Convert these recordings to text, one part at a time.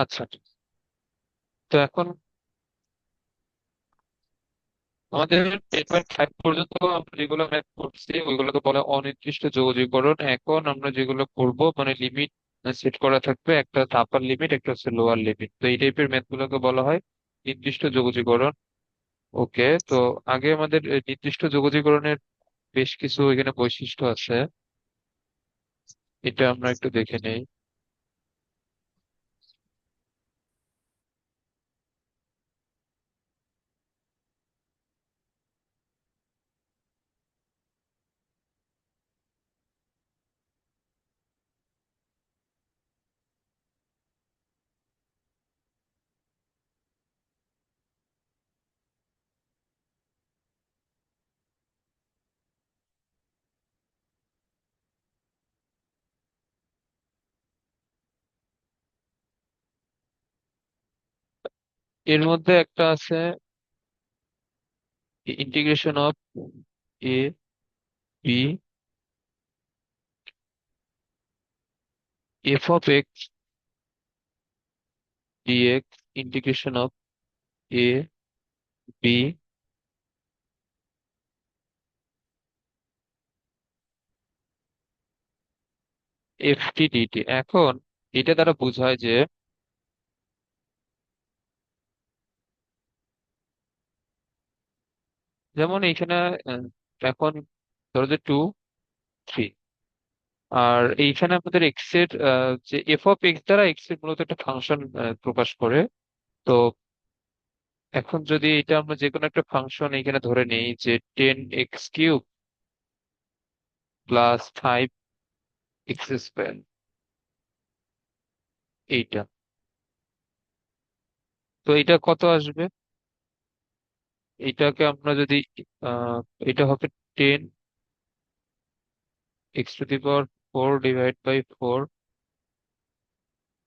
আচ্ছা, তো এখন আমাদের 10.5 পর্যন্ত আমরা যেগুলো ম্যাথ করছি ওইগুলোকে বলে অনির্দিষ্ট যৌগীকরণ। এখন আমরা যেগুলো করব মানে লিমিট সেট করা থাকবে, একটা আপার লিমিট একটা হচ্ছে লোয়ার লিমিট, তো এই টাইপের ম্যাথ গুলোকে বলা হয় নির্দিষ্ট যৌগীকরণ। ওকে, তো আগে আমাদের নির্দিষ্ট যৌগীকরণের বেশ কিছু এখানে বৈশিষ্ট্য আছে, এটা আমরা একটু দেখে নেই। এর মধ্যে একটা আছে integration of a b f of x d x integration of a b f t d t. এখন এটা দ্বারা বোঝায় যে যেমন এইখানে আহ, এখন ধরো যে 2 3, আর এইখানে আমাদের এক্স এর যে এফ অফ এক্স দ্বারা এক্স এর মূলত একটা ফাংশন প্রকাশ করে। তো এখন যদি এটা আমরা যে কোনো একটা ফাংশন এখানে ধরে নিই যে 10x³ প্লাস 5x², এইটা, তো এটা কত আসবে? এটাকে আমরা যদি আহ এটা হবে 10x⁴ ডিভাইড বাই 4,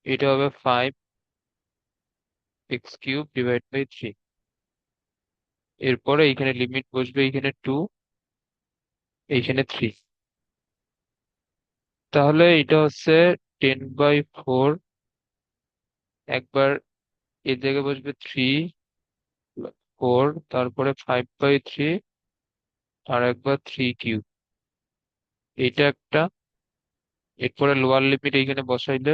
এটা হবে 5x³ ডিভাইড বাই 3। এরপরে এইখানে লিমিট বসবে, এইখানে 2, এইখানে 3। তাহলে এটা হচ্ছে 10/4, একবার এর জায়গায় বসবে 3 4, তারপরে 5/3, আর একবার 3³ এটা একটা। এরপরে লোয়ার লিমিট এইখানে বসাইলে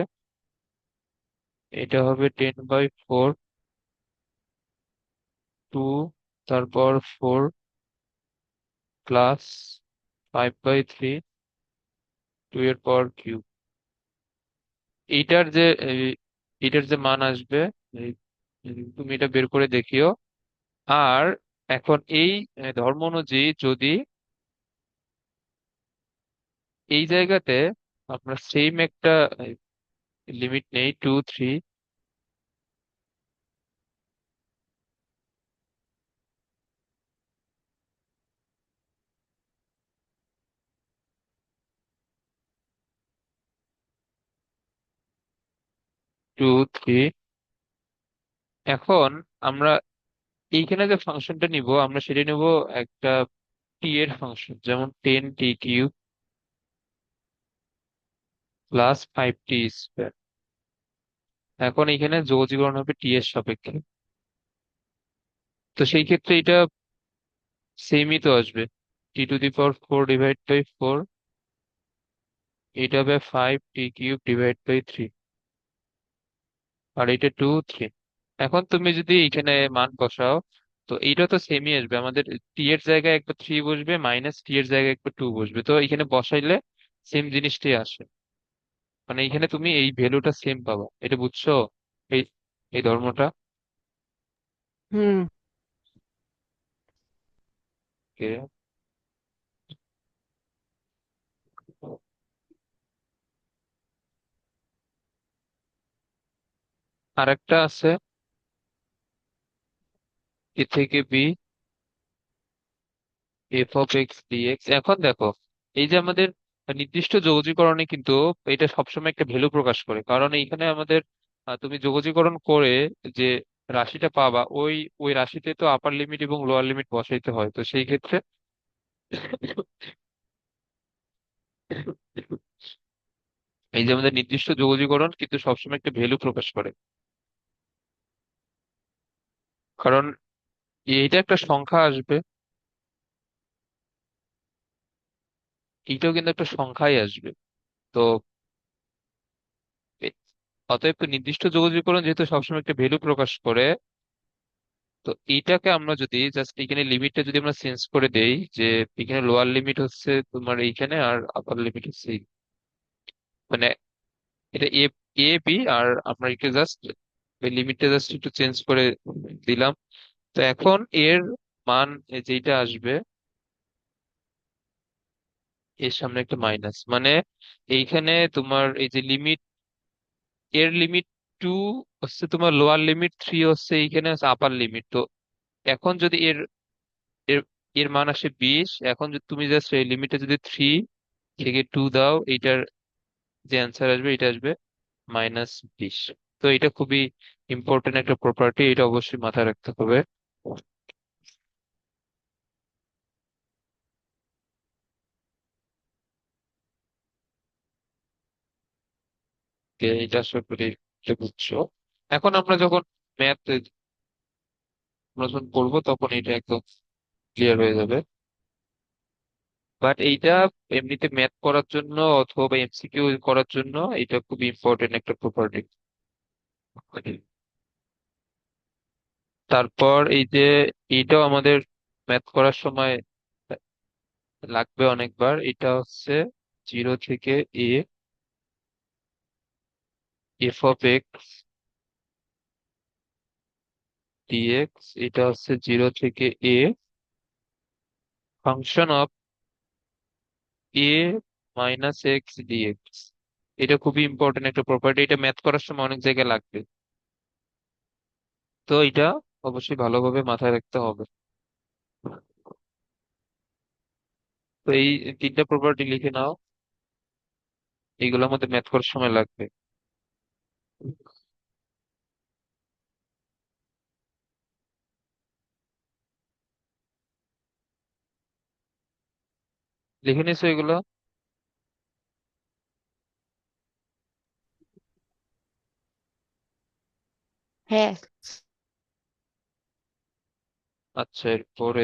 এটা হবে 10/4, 2, তারপর 4 প্লাস 5/3, 2 এর পাওয়ার কিউব। এইটার যে এইটার যে মান আসবে, এই, তুমি এটা বের করে দেখিও। আর এখন এই ধর্ম অনুযায়ী যদি এই জায়গাতে আমরা সেম একটা লিমিট নেই 2 3, 2 3, এখন আমরা এইখানে যে ফাংশনটা নিব আমরা সেটা নিব একটা টি এর ফাংশন, যেমন 10t³ প্লাস 5t²। এখন এখানে যোগজীকরণ হবে টি এর সাপেক্ষে, তো সেই ক্ষেত্রে এটা সেমই তো আসবে, t⁴ ডিভাইড বাই 4, এটা হবে 5t³ ডিভাইড বাই 3, আর এটা 2 3। এখন তুমি যদি এখানে মান বসাও তো এইটা তো সেমই আসবে, আমাদের টি এর জায়গায় একবার 3 বসবে, মাইনাস টি এর জায়গায় একবার 2 বসবে, তো এখানে বসাইলে সেম জিনিসটাই আসে। মানে এখানে তুমি এই ভ্যালুটা সেম পাবা, এটা বুঝছো? এই এই ধর্মটা। হুম। Okay. আর একটা আছে এ থেকে b f of x d x. এখন দেখো এই যে আমাদের নির্দিষ্ট যোগজীকরণে কিন্তু এটা সবসময় একটা ভ্যালু প্রকাশ করে, কারণ এইখানে আমাদের তুমি যোগজীকরণ করে যে রাশিটা পাবা ওই ওই রাশিতে তো আপার লিমিট এবং লোয়ার লিমিট বসাইতে হয়, তো সেই ক্ষেত্রে এই যে আমাদের নির্দিষ্ট যোগজীকরণ কিন্তু সবসময় একটা ভ্যালু প্রকাশ করে। কারণ এইটা একটা সংখ্যা আসবে, এইটাও কিন্তু একটা সংখ্যাই আসবে। তো এ- অতএব নির্দিষ্ট যোগাযোগকরণ যেহেতু সবসময় একটা ভ্যালু প্রকাশ করে, তো এইটাকে আমরা যদি জাস্ট এখানে লিমিটটা যদি আমরা চেঞ্জ করে দেই, যে এখানে লোয়ার লিমিট হচ্ছে তোমার এইখানে আর আপার লিমিট হচ্ছে মানে এটা এ এ বি, আর আমরা একে জাস্ট লিমিটটা জাস্ট একটু চেঞ্জ করে দিলাম। তো এখন এর মান যেটা আসবে, এর সামনে একটা মাইনাস, মানে এইখানে তোমার এই যে লিমিট, এর লিমিট টু হচ্ছে তোমার লোয়ার লিমিট, থ্রি হচ্ছে এইখানে হচ্ছে আপার লিমিট। তো এখন যদি এর এর এর মান আসে 20, এখন যদি তুমি জাস্ট এই লিমিটে যদি থ্রি থেকে টু দাও, এইটার যে অ্যান্সার আসবে এটা আসবে -20। তো এটা খুবই ইম্পর্টেন্ট একটা প্রপার্টি, এটা অবশ্যই মাথায় রাখতে হবে। এটা আশা করি এটা বুঝছো। এখন আমরা যখন ম্যাথ আমরা যখন করবো তখন এটা একদম ক্লিয়ার হয়ে যাবে। বাট এইটা এমনিতে ম্যাথ করার জন্য অথবা এমসিকিউ করার জন্য এটা খুব ইম্পর্টেন্ট একটা প্রপার্টি। তারপর এই যে এইটাও আমাদের ম্যাথ করার সময় লাগবে অনেকবার, এটা হচ্ছে জিরো থেকে a f of x dx, এটা হচ্ছে জিরো থেকে a function of a minus x dx. এটা খুবই ইম্পর্টেন্ট একটা প্রপার্টি, এটা ম্যাথ করার সময় অনেক জায়গায় লাগবে। তো এটা অবশ্যই ভালোভাবে মাথায় রাখতে হবে। তো এই তিনটা প্রপার্টি লিখে নাও, এইগুলো আমাদের ম্যাথ করার সময় লাগবে। লিখে নিছো এগুলো? হ্যাঁ। আচ্ছা, এরপরে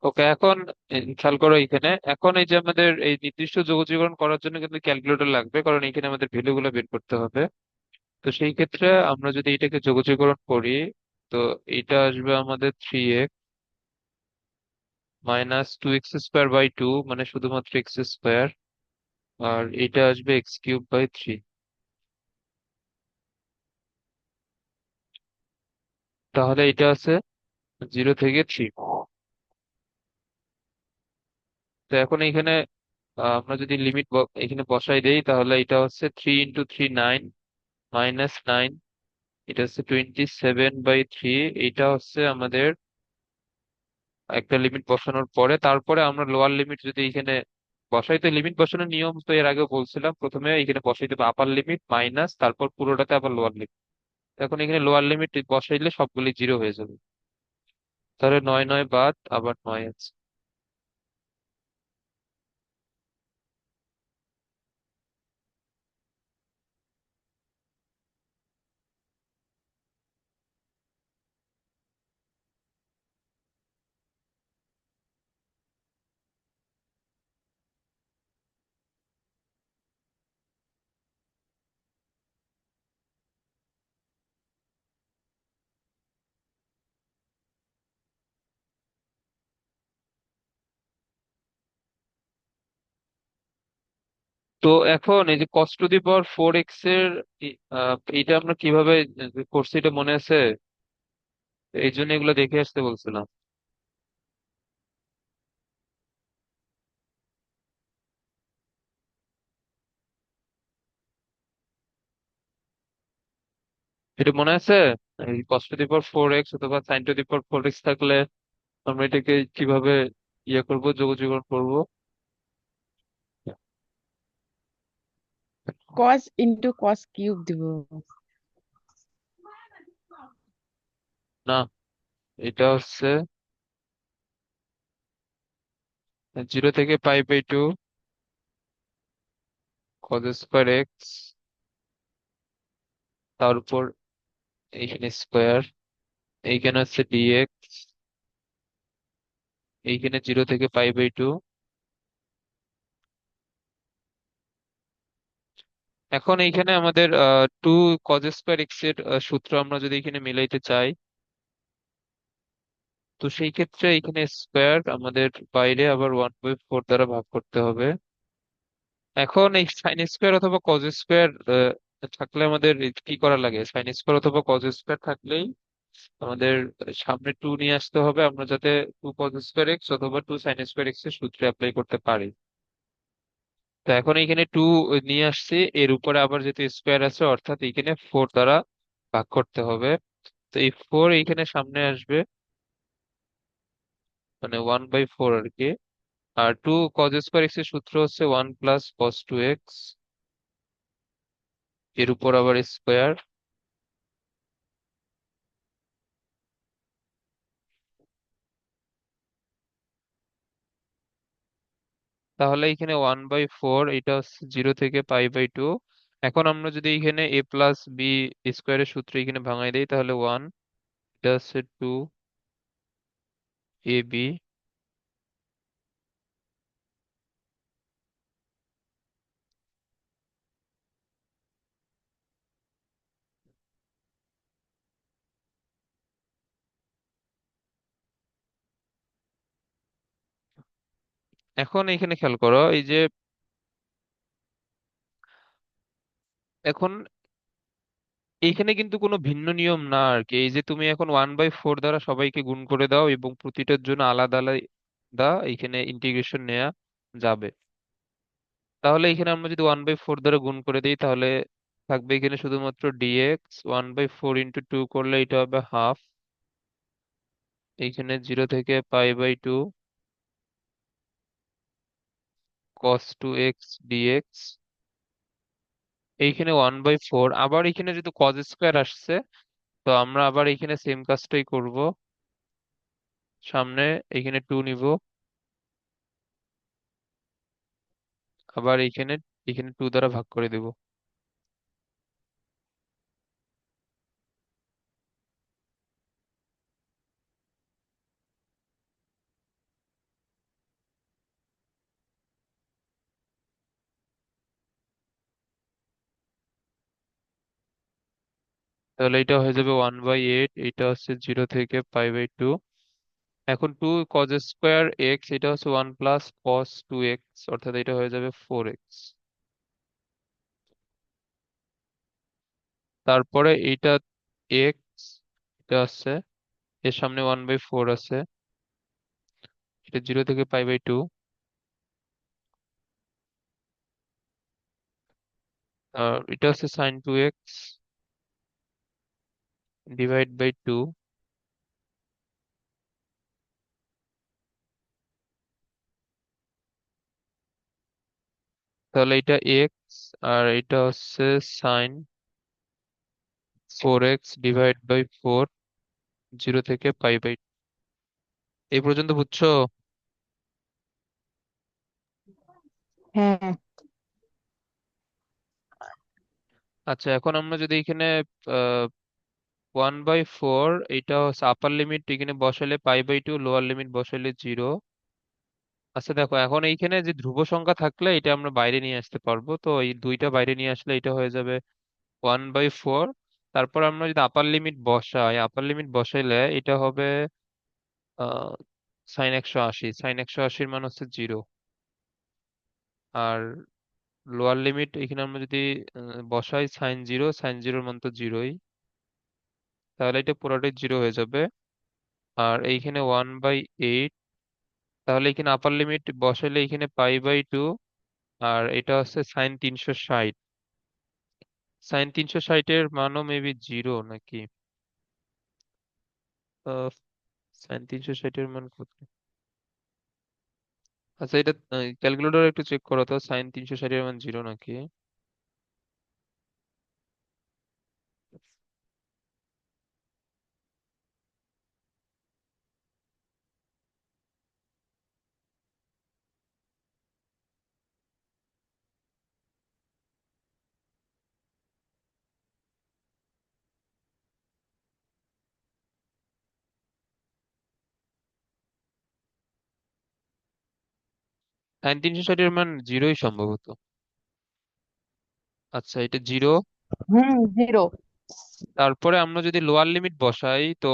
ওকে, এখন খেয়াল করো এখানে, এখন এই যে আমাদের এই নির্দিষ্ট যোগজীকরণ করার জন্য কিন্তু ক্যালকুলেটর লাগবে, কারণ এখানে আমাদের ভ্যালু গুলো বের করতে হবে। তো সেই ক্ষেত্রে আমরা যদি এটাকে যোগজীকরণ করি, তো এটা আসবে আমাদের 3x -2x² বাই 2, মানে শুধুমাত্র এক্স স্কোয়ার, আর এটা আসবে x³ বাই 3। তাহলে এটা আছে জিরো থেকে থ্রি। তো এখন এখানে আমরা যদি লিমিট এখানে বসাই দেই, তাহলে এটা হচ্ছে 3 × 3 9, -9, এটা হচ্ছে 27/3। এটা হচ্ছে আমাদের একটা লিমিট বসানোর পরে, তারপরে আমরা লোয়ার লিমিট যদি এখানে বসাই, তো লিমিট বসানোর নিয়ম তো এর আগে বলছিলাম, প্রথমে এখানে বসাই দেবো আপার লিমিট মাইনাস, তারপর পুরোটাতে আবার লোয়ার লিমিট। এখন এখানে লোয়ার লিমিট বসাইলে সবগুলি জিরো হয়ে যাবে। তাহলে 9 9 বাদ, আবার 9 আছে। তো এখন এই যে cos to the power 4x এর এটা আমরা কিভাবে করছি এটা মনে আছে? এই জন্য এগুলো দেখে আসতে বলছিলাম। এটা মনে আছে? এই cos to the power 4x অথবা sin to the power 4x থাকলে আমরা এটাকে কিভাবে ইয়ে করব, যোগজীকরণ করব? কস ইন্টু কস কিউব দিব। না, এটা হচ্ছে 0 থেকে π/2 cos² x, তার উপর এইখানে স্কোয়ার, এইখানে হচ্ছে ডিএক্স, এইখানে 0 থেকে π/2। এখন এইখানে আমাদের 2 cos² x এর সূত্র আমরা যদি এখানে মিলাইতে চাই, তো সেই ক্ষেত্রে এখানে স্কোয়ার আমাদের বাইরে আবার 1/4 দ্বারা ভাগ করতে হবে। এখন এই sin² অথবা cos² থাকলে আমাদের কি করা লাগে? sin² অথবা cos² থাকলেই আমাদের সামনে 2 নিয়ে আসতে হবে, আমরা যাতে 2 cos² x অথবা 2 sin² x এর সূত্রে অ্যাপ্লাই করতে পারি। তো এখন এখানে 2 নিয়ে আসছি, এর উপরে আবার যেহেতু স্কোয়ার আছে অর্থাৎ এখানে 4 দ্বারা ভাগ করতে হবে। তো এই 4 এইখানে সামনে আসবে, মানে 1/4 আর কি। আর 2 cos² x এর সূত্র হচ্ছে 1 + cos2x, এর উপর আবার স্কোয়ার। তাহলে এখানে 1/4, এটা হচ্ছে 0 থেকে π/2। এখন আমরা যদি এখানে a+b² সূত্র এখানে ভাঙাই দেই তাহলে 1, এটা হচ্ছে 2ab। এখন এখানে খেয়াল করো, এই যে এখন এইখানে কিন্তু কোনো ভিন্ন নিয়ম না আর কি। এই যে তুমি এখন 1/4 দ্বারা সবাইকে গুণ করে দাও এবং প্রতিটার জন্য আলাদা আলাদা এখানে ইন্টিগ্রেশন নেওয়া যাবে। তাহলে এখানে আমরা যদি 1/4 দ্বারা গুণ করে দিই তাহলে থাকবে এখানে শুধুমাত্র ডিএক্স। 1/4 × 2 করলে এটা হবে হাফ, এইখানে 0 থেকে π/2 cos2x dx। এইখানে 1/4, আবার এখানে যেহেতু cos² আসছে, তো আমরা আবার এখানে সেম কাজটাই করব। সামনে এখানে 2 নিব, আবার এইখানে এখানে 2 দ্বারা ভাগ করে দেব। তাহলে এটা হয়ে যাবে 1/8, এটা হচ্ছে 0 থেকে π/2। এখন 2 cos² x, এটা হচ্ছে 1 + cos2x, অর্থাৎ এটা হয়ে যাবে 4x। তারপরে এইটা x, এটা আছে, এর সামনে 1/4 আছে, এটা 0 থেকে π/2। আর এটা হচ্ছে sin2x / 2। তাহলে এটা x, আর এটা হচ্ছে sin 4x / 4, 0 থেকে π/2। এই পর্যন্ত বুঝছো? হ্যাঁ। আচ্ছা, এখন আমরা যদি এখানে 1/4, এটা হচ্ছে আপার লিমিট এখানে বসালে π/2, লোয়ার লিমিট বসালে 0। আচ্ছা দেখো, এখন এইখানে যে ধ্রুব সংখ্যা থাকলে এটা আমরা বাইরে নিয়ে আসতে পারবো, তো এই দুইটা বাইরে নিয়ে আসলে এটা হয়ে যাবে 1/4। তারপর আমরা যদি আপার লিমিট বসাই, আপার লিমিট বসাইলে এটা হবে আহ sin 180 মান হচ্ছে 0। আর লোয়ার লিমিট এখানে আমরা যদি বসাই sin 0, sin 0 মান তো 0ই, তাহলে এটা পুরোটাই 0 হয়ে যাবে। আর এইখানে 1/8, তাহলে এখানে আপার লিমিট বসাইলে এখানে π/2, আর এটা হচ্ছে sin 360। সাইন 360-এর মানও মেবি জিরো নাকি? সাইন 360-এর মান কত? আচ্ছা, এটা ক্যালকুলেটর একটু চেক করো তো, সাইন 360-এর মান জিরো নাকি। সাইন 360-এর মান জিরোই সম্ভবত। আচ্ছা, এটা জিরো। হুম, জিরো। তারপরে আমরা যদি লোয়ার লিমিট বসাই তো,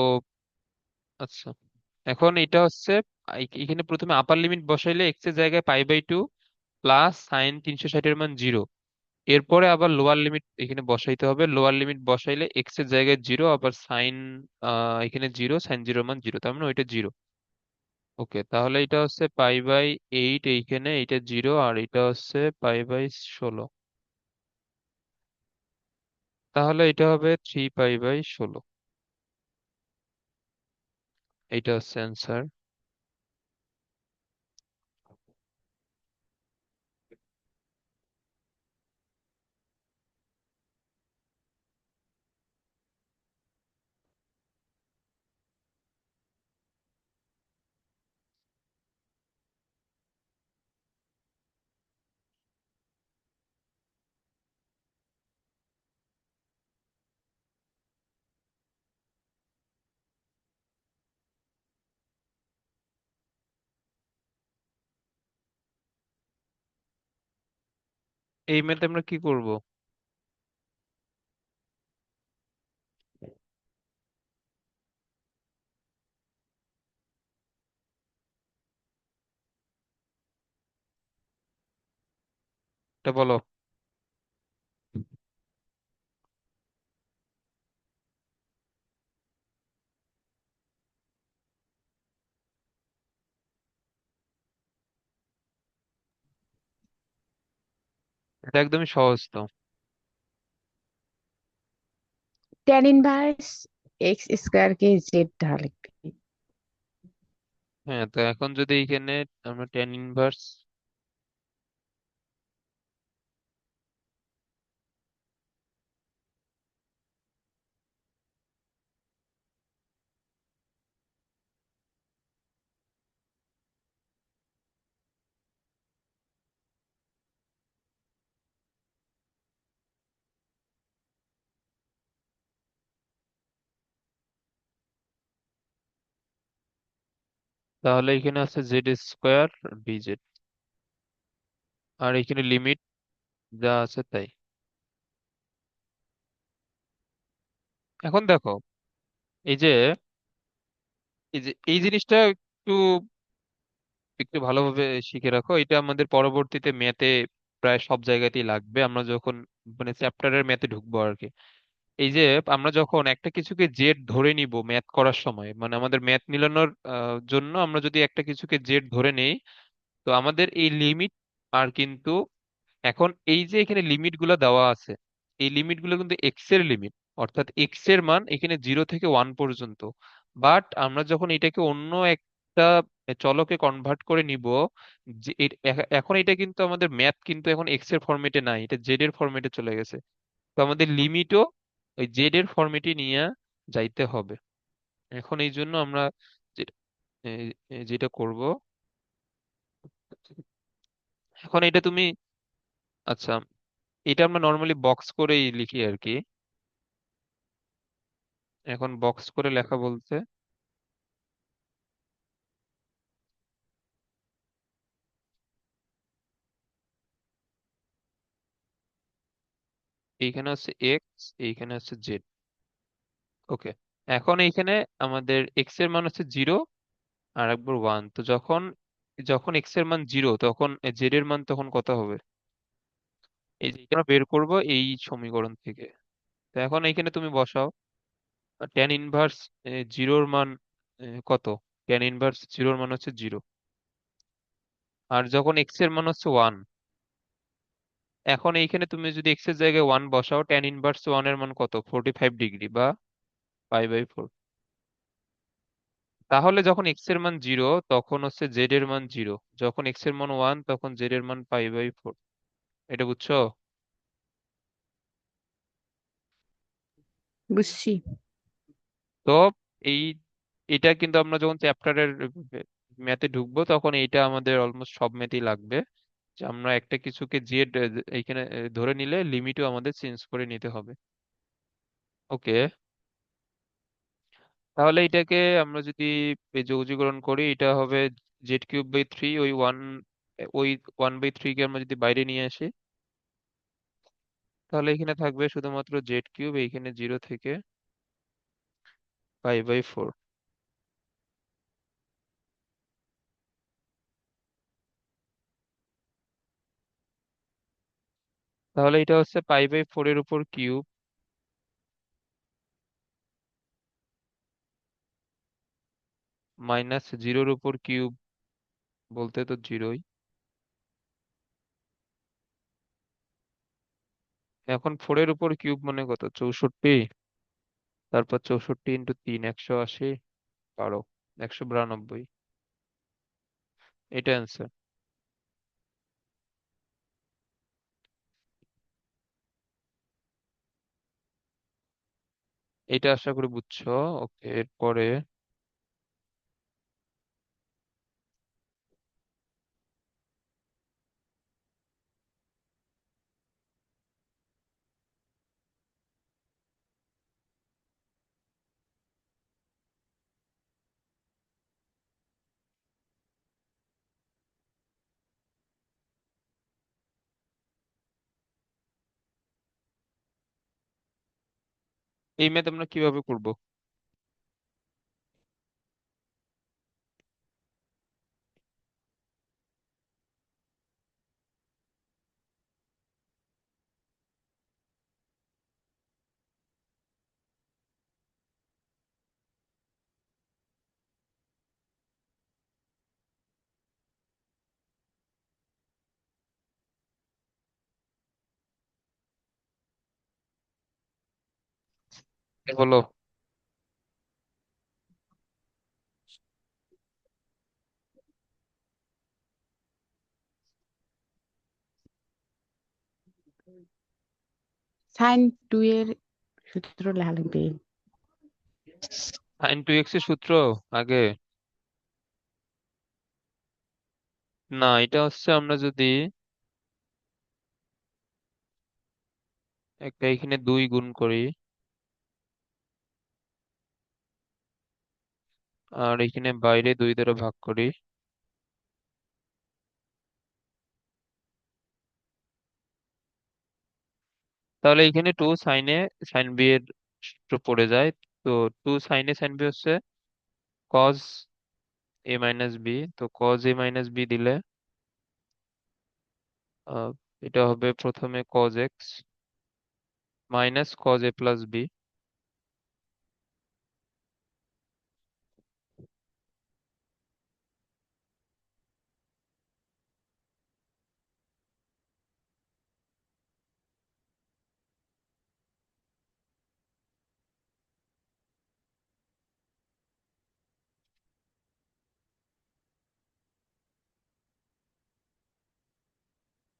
আচ্ছা, এখন এটা হচ্ছে এখানে প্রথমে আপার লিমিট বসাইলে এক্স এর জায়গায় পাই/2 প্লাস সাইন 360-এর মান জিরো। এরপরে আবার লোয়ার লিমিট এখানে বসাইতে হবে, লোয়ার লিমিট বসাইলে এক্স এর জায়গায় জিরো, আবার সাইন এখানে জিরো, সাইন জিরো মান জিরো, তার মানে ওইটা জিরো। ওকে, তাহলে এটা হচ্ছে পাই/8 এইখানে, এটা জিরো, আর এটা হচ্ছে পাই/16। তাহলে এটা হবে 3 পাই/16। এইটা হচ্ছে অ্যান্সার। এই ম্যাথে আমরা কি করব? এটা বলো। এটা একদমই সহজ তো। टेन इनवर्स एक्स स्क्वायर के जेड ढाल के। হ্যাঁ, তো এখন যদি এখানে আমরা টেন ইনভার্স, তাহলে এখানে আছে জেড স্কোয়ার ডিজেড, আর এখানে লিমিট যা আছে তাই। এখন দেখো, এই যে এই জিনিসটা একটু একটু ভালোভাবে শিখে রাখো, এটা আমাদের পরবর্তীতে ম্যাথে প্রায় সব জায়গাতেই লাগবে, আমরা যখন মানে চ্যাপ্টারের ম্যাথে ঢুকবো আর কি। এই যে আমরা যখন একটা কিছুকে জেড ধরে নিব ম্যাথ করার সময়, মানে আমাদের ম্যাথ মিলানোর জন্য আমরা যদি একটা কিছুকে জেড ধরে নেই, তো আমাদের এই লিমিট, আর কিন্তু এখন এই যে এখানে লিমিট গুলা দেওয়া আছে, এই লিমিট গুলো কিন্তু এক্স এর লিমিট, অর্থাৎ এক্স এর মান এখানে 0 থেকে 1 পর্যন্ত। বাট আমরা যখন এটাকে অন্য একটা চলকে কনভার্ট করে নিব, যে এখন এটা কিন্তু আমাদের ম্যাথ কিন্তু এখন এক্স এর ফরম্যাটে নাই, এটা জেড এর ফরম্যাটে চলে গেছে। তো আমাদের লিমিটও ওই জেড এর ফরম্যাটে নিয়ে যাইতে হবে। এখন এই জন্য আমরা যে- যেটা করব, এখন এটা তুমি, আচ্ছা, এটা আমরা নর্মালি বক্স করেই লিখি আর কি। এখন বক্স করে লেখা বলতে, এইখানে হচ্ছে এক্স, এইখানে হচ্ছে জেড। ওকে, এখন এইখানে আমাদের এক্স এর মান হচ্ছে জিরো, আর একবার ওয়ান। তো যখন যখন এক্স এর মান জিরো, তখন জেড এর মান তখন কত হবে? এই যে এটা আমরা বের করব এই সমীকরণ থেকে। তো এখন এইখানে তুমি বসাও, ট্যান ইনভার্স জিরোর মান কত? ট্যান ইনভার্স জিরোর মান হচ্ছে জিরো, আর যখন এক্স এর মান হচ্ছে ওয়ান, এখন এইখানে তুমি যদি এক্স এর জায়গায় ওয়ান বসাও, ট্যান ইনভার্স ওয়ান এর মান কত? 45 ডিগ্রি বা পাই বাই 4। তাহলে যখন এক্স এর মান জিরো তখন হচ্ছে জেড এর মান জিরো, যখন এক্স এর মান ওয়ান তখন জেড এর মান পাই বাই 4। এটা বুঝছো? বুঝছি। তো এই এটা কিন্তু আমরা যখন চ্যাপ্টারের ম্যাথে ঢুকবো তখন এইটা আমাদের অলমোস্ট সব ম্যাথেই লাগবে, যে আমরা একটা কিছুকে জেড এইখানে ধরে নিলে লিমিটও আমাদের চেঞ্জ করে নিতে হবে। ওকে, তাহলে এটাকে আমরা যদি যৌগীকরণ করি, এটা হবে z³ বাই 3, ওই 1/3 কে আমরা যদি বাইরে নিয়ে আসি, তাহলে এখানে থাকবে শুধুমাত্র z³ এইখানে 0 থেকে পাই বাই 4। তাহলে এটা হচ্ছে পাই বাই 4 এর উপর কিউব মাইনাস 0-র উপর কিউব, বলতে তো জিরোই। এখন 4-এর উপর কিউব মানে কত? 64। তারপর 64 × 3, 180, 12, 192। এটা অ্যান্সার। এটা আশা করি বুঝছো। ওকে, এরপরে এই ম্যাথ আমরা কিভাবে করব? বলো। সাইন টু এর সূত্র লাগবে। sin 2x এর সূত্র আগে? না, এটা হচ্ছে আমরা যদি একটা এখানে 2 গুণ করি আর এখানে বাইরে 2 দ্বারা ভাগ করি, তাহলে এখানে টু সাইনে সাইন বি এর সূত্র পড়ে যায়। তো টু সাইনে সাইন বি হচ্ছে কজ এ মাইনাস বি, তো কজ এ মাইনাস বি দিলে আহ, এটা হবে প্রথমে cos x minus cos A plus B.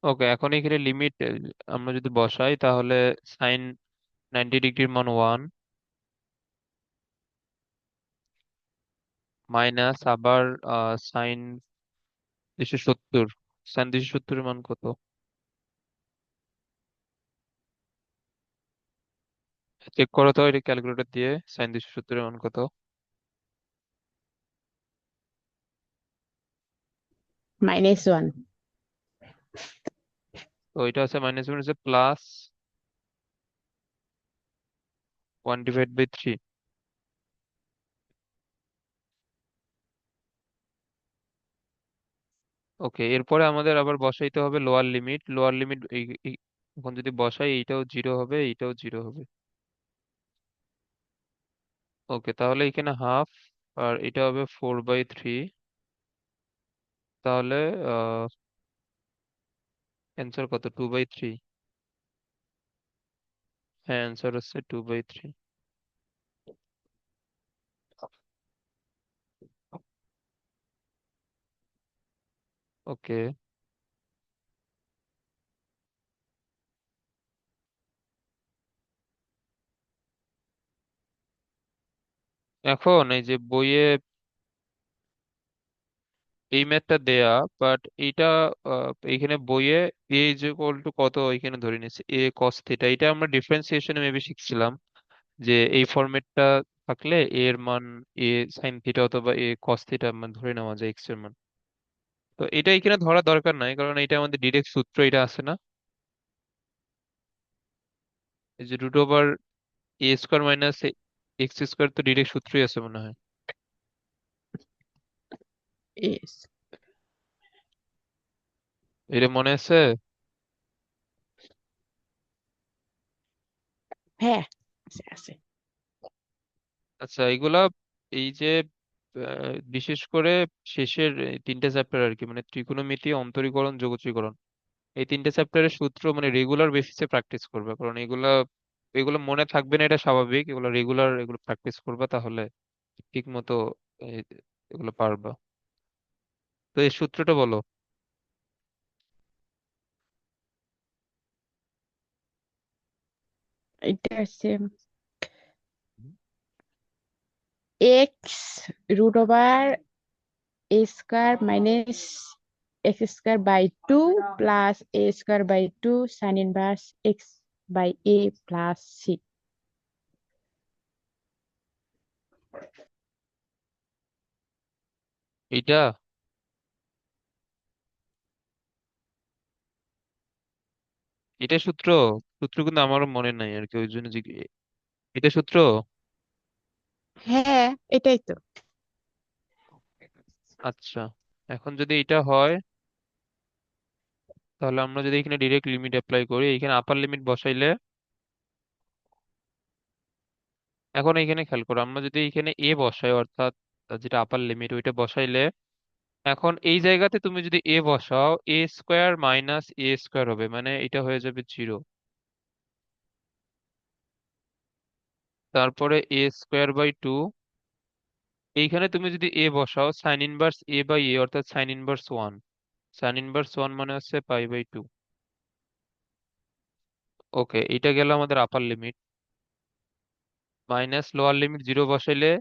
Okay, এখন এখানে লিমিট আমরা যদি বসাই তাহলে সাইন 90 ডিগ্রির মান 1 মাইনাস আবার সাইন 270। সাইন 270-এর মান কত? চেক করো তো এটা ক্যালকুলেটর দিয়ে, সাইন 270-এর মান কত? -1। তো এটা হচ্ছে -1 হচ্ছে প্লাস 1/3। ওকে, এরপরে আমাদের আবার বসাইতে হবে লোয়ার লিমিট। লোয়ার লিমিট এখন যদি বসাই এইটাও জিরো হবে, এইটাও জিরো হবে। ওকে, তাহলে এখানে হাফ আর এটা হবে 4/3। তাহলে আহ অ্যান্সার কত, 2/3? হ্যাঁ, অ্যান্সার হচ্ছে 2/3। ওকে। এখন এই যে বইয়ে এই ম্যাথটা দেয়া, বাট এইটা এইখানে বইয়ে এ ইজ ইকুয়াল টু কত এখানে ধরে নিচ্ছে এ কস থিটা। এটা আমরা ডিফারেন্সিয়েশনে মেবি শিখছিলাম যে এই ফরম্যাটটা থাকলে এ এর মান এ সাইন থিটা অথবা এ কস থিটা মান ধরে নেওয়া যায় এক্স এর মান। তো এটা এখানে ধরা দরকার নাই, কারণ এটা আমাদের ডিরেক্ট সূত্র এটা আছে না, এই যে root over a square minus x square, তো ডিরেক্ট সূত্রই আছে মনে হয়। ইয়েস। এটা মনে আছে? হ্যাঁ, আছে আছে। আচ্ছা, এগুলা এই যে বিশেষ করে শেষের এই তিনটে চ্যাপ্টার আর কি, মানে ত্রিকোণমিতি, অন্তরীকরণ, যোগচীকরণ, এই তিনটে চ্যাপ্টারের সূত্র মানে রেগুলার বেসিসে প্র্যাকটিস করবে, কারণ এগুলা এগুলো মনে থাকবে না, এটা স্বাভাবিক। এগুলো রেগুলার এগুলো প্র্যাকটিস করবে, তাহলে ঠিক মতো এই- এগুলো পারবা। তো এই সূত্রটা বলো। এটা হচ্ছে x root over a square minus x square by two plus a square by two sine inverse x by a plus c. এইটা এটা সূত্র? সূত্র কিন্তু আমারও মনে নাই আর কি, ওই জন্য এটা সূত্র। হ্যাঁ, এটাই তো। আচ্ছা, এখন যদি এটা হয়, তাহলে আমরা যদি এখানে ডিরেক্ট লিমিট অ্যাপ্লাই করি, এখানে আপার লিমিট বসাইলে, এখন এখানে খেয়াল করো, আমরা যদি এখানে এ বসাই, অর্থাৎ যেটা আপার লিমিট ওইটা বসাইলে, এখন এই জায়গাতে তুমি যদি এ বসাও, এ স্কোয়ার মাইনাস এ স্কোয়ার হবে, মানে এটা হয়ে যাবে 0। তারপরে এ স্কোয়ার বাই টু, এইখানে তুমি যদি এ বসাও, সাইন ইনভার্স এ বাই এ অর্থাৎ সাইন ইনভার্স 1। সাইন ইনভার্স 1 মানে হচ্ছে পাই/2। ওকে, এটা গেল আমাদের আপার লিমিট। মাইনাস লোয়ার লিমিট 0 বসাইলে,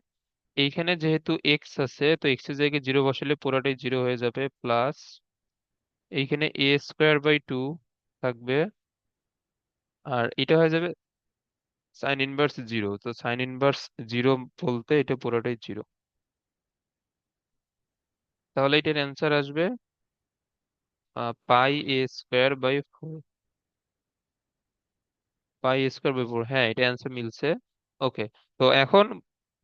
এইখানে যেহেতু এক্স আছে, তো এক্স এর জায়গায় 0 বসাইলে পুরোটাই 0 হয়ে যাবে, প্লাস এইখানে এ স্কোয়ার বাই টু থাকবে, আর এটা হয়ে যাবে সাইন ইনভার্স 0। তো সাইন ইনভার্স 0 বলতে এটা পুরোটাই 0। তাহলে এটার অ্যান্সার আসবে পাই/a² বাই 4। পাই² বাই 4, হ্যাঁ, এটা অ্যান্সার মিলছে। ওকে। তো এখন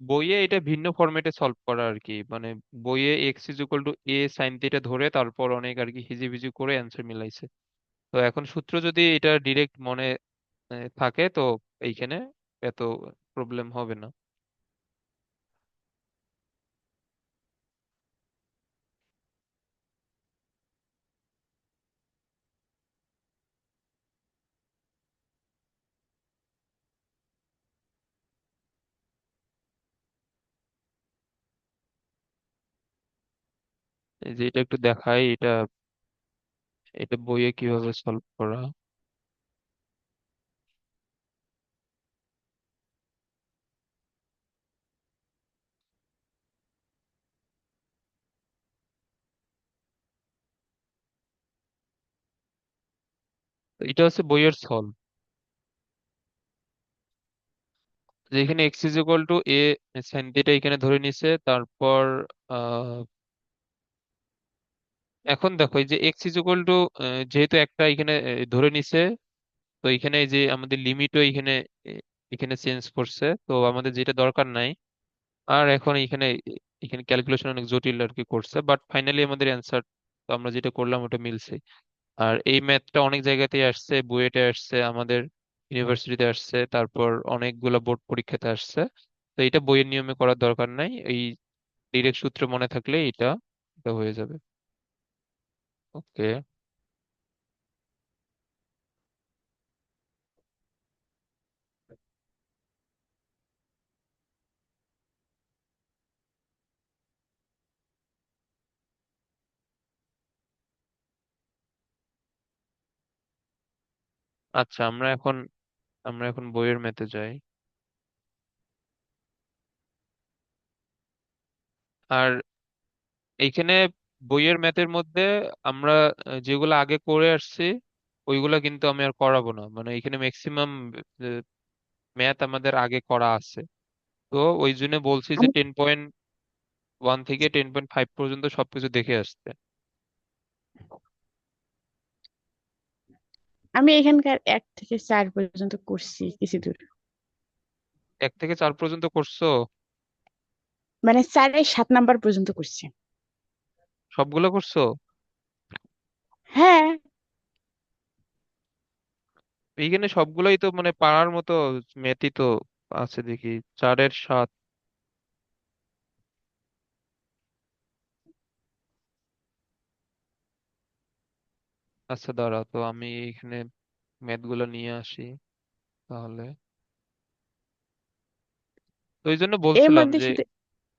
বইয়ে এটা ভিন্ন ফরম্যাটে সলভ করা আর কি, মানে বইয়ে x is equal to A sine theta ধরে তারপর অনেক আর কি হিজিবিজি করে অ্যান্সার মিলাইছে। তো এখন সূত্র যদি এটা ডিরেক্ট মনে থাকে, তো এইখানে এত প্রবলেম হবে না। এই যে এটা একটু দেখাই, এটা এটা বইয়ে কিভাবে সলভ করা। তো এটা হচ্ছে বইয়ের সলভ, যেখানে x is equal to A sine theta এখানে ধরে নিছে, তারপর আহ এখন দেখো এই যে এক্স ইজ ইকুয়াল টু, যেহেতু একটা এখানে ধরে নিছে, তো এখানে এই যে আমাদের লিমিটও এখানে এখানে চেঞ্জ করছে, তো আমাদের যেটা দরকার নাই। আর এখন এখানে এখানে ক্যালকুলেশন অনেক জটিল আর কি করছে, বাট ফাইনালি আমাদের অ্যান্সার, তো আমরা যেটা করলাম ওটা মিলছে। আর এই ম্যাথটা অনেক জায়গাতেই আসছে, বুয়েটে আসছে, আমাদের ইউনিভার্সিটিতে আসছে, তারপর অনেকগুলা বোর্ড পরীক্ষাতে আসছে। তো এটা বইয়ের নিয়মে করার দরকার নাই, এই ডিরেক্ট সূত্র মনে থাকলে এটা এটা হয়ে যাবে। ওকে। আচ্ছা, আমরা এখন বইয়ের ম্যাথে যাই। আর এইখানে বইয়ের ম্যাথের মধ্যে আমরা যেগুলো আগে করে আসছি ওইগুলা কিন্তু আমি আর করাবো না, মানে এখানে ম্যাক্সিমাম ম্যাথ আমাদের আগে করা আছে। তো ওই জন্য বলছি যে আমি 10.1 থেকে 10.5 পর্যন্ত সবকিছু দেখে আসতে। আমি এখানকার 1 থেকে 4 পর্যন্ত করছি কিছু দূর। 1 থেকে 4 পর্যন্ত করছো? মানে 4-এর 7 নাম্বার পর্যন্ত করছি। সবগুলো করছো? হ্যাঁ। এইখানে সবগুলোই তো মানে পারার মতো ম্যাথই তো আছে দেখি। 4-এর 7। আচ্ছা দাঁড়া, তো আমি এখানে ম্যাথ গুলো নিয়ে আসি তাহলে। তো এই জন্য এর বলছিলাম মধ্যে যে, শুধু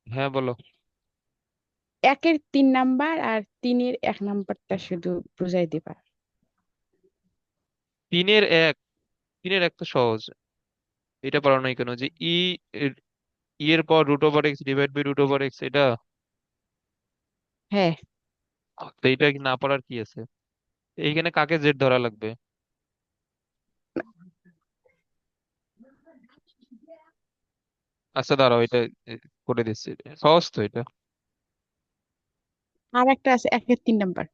হ্যাঁ বলো। 1-এর 3 নাম্বার আর 3-এর 1 নাম্বারটা শুধু বুঝাই দিবা। 3-এর 1, 3-এর 1 তো সহজ। এটা পারো নাই কেন যে ই এর পর √(x) ডিভাইড বাই √(x) এটা? হ্যাঁ। তো এটা কি না পারার কি আছে? এইখানে কাকে জেড ধরা লাগবে? আচ্ছা দাঁড়াও, এটা এ, করে দিচ্ছি। সহজ তো এটা। আর একটা আছে 1-এর 3 নাম্বার।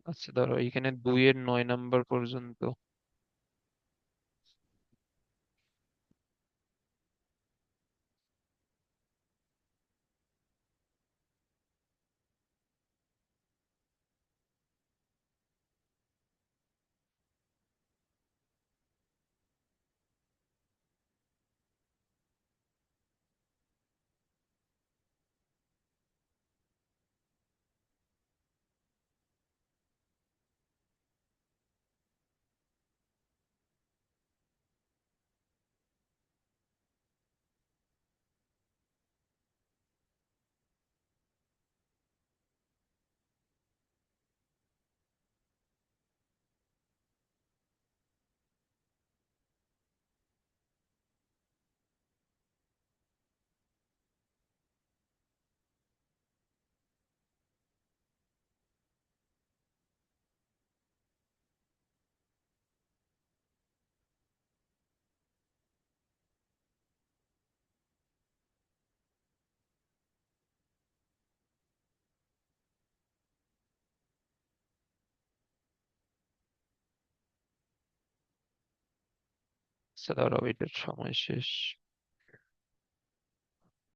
আচ্ছা দাঁড়াও, এখানে 2-এর 9 নাম্বার পর্যন্ত। আচ্ছা দাঁড়াও, এটার সময় শেষ।